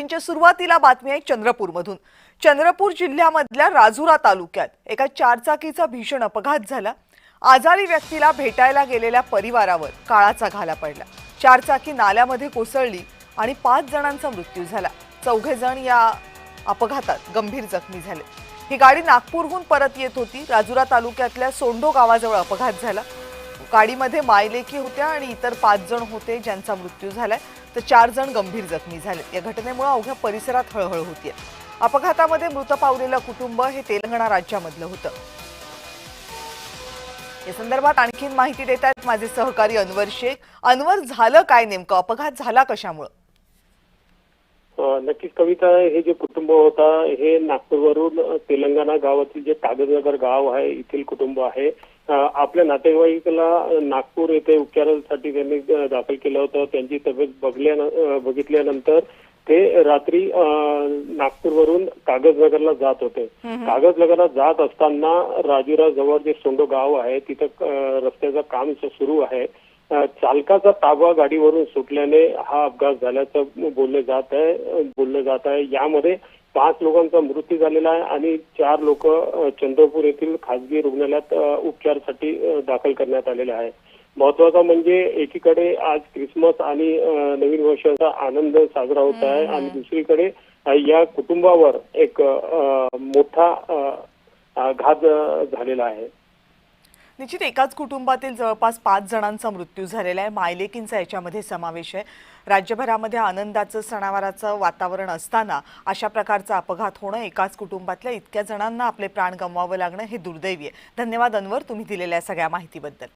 सुरुवातीला बातमी आहे चंद्रपूरमधून। चंद्रपूर जिल्ह्यामधल्या राजुरा तालुक्यात एका चारचाकीचा भीषण अपघात झाला। आजारी व्यक्तीला भेटायला गेलेल्या परिवारावर काळाचा घाला पडला। चारचाकी नाल्यामध्ये कोसळली आणि 5 जणांचा मृत्यू झाला। 4 जण या अपघातात गंभीर जखमी झाले। ही गाडी नागपूरहून परत येत होती। राजुरा तालुक्यातल्या सोंडो गावाजवळ अपघात झाला। गाडीमध्ये मायलेकी होत्या आणि इतर 5 जण होते ज्यांचा मृत्यू झालाय, तर 4 जण गंभीर जखमी झाले। या घटनेमुळे अवघ्या परिसरात हळहळ होतीये। अपघातामध्ये मृत पावलेलं कुटुंब हे तेलंगणा राज्यामधलं होतं। या संदर्भात आणखीन माहिती देत आहेत माझे सहकारी अनवर शेख। अनवर, झालं काय नेमकं? अपघात झाला कशामुळे? नक्कीच कविता, हे जे कुटुंब होता हे नागपूरवरून तेलंगणा गावातील जे कागजनगर गाव आहे इथील कुटुंब आहे। आपल्या नातेवाईकाला नागपूर येथे उपचारासाठी त्यांनी दाखल केलं होतं। त्यांची तब्येत बघितल्यानंतर ते रात्री नागपूरवरून कागजनगरला जात होते। कागजनगरला जात असताना राजुरा जवळ जे सोंडो गाव आहे तिथं रस्त्याचं काम सुरू आहे। चालकाचा ताबा गाडीवरून सुटल्याने हा अपघात झाल्याचं बोललं जात आहे। यामध्ये 5 लोकांचा मृत्यू झालेला आहे आणि 4 लोक चंद्रपूर येथील खासगी रुग्णालयात उपचारासाठी दाखल करण्यात आलेले आहे। महत्वाचं म्हणजे एकीकडे आज क्रिसमस आणि नवीन वर्षाचा आनंद साजरा होत आहे आणि दुसरीकडे या कुटुंबावर एक मोठा घात झालेला आहे। निश्चित एकाच कुटुंबातील जवळपास 5 जणांचा मृत्यू झालेला आहे। मायलेकींचा याच्यामध्ये समावेश आहे। राज्यभरामध्ये आनंदाचं सणावाराचं वातावरण असताना अशा प्रकारचा अपघात होणं, एकाच कुटुंबातल्या इतक्या जणांना आपले प्राण गमवावे लागणं हे दुर्दैवी आहे। धन्यवाद अनवर, तुम्ही दिलेल्या सगळ्या माहितीबद्दल।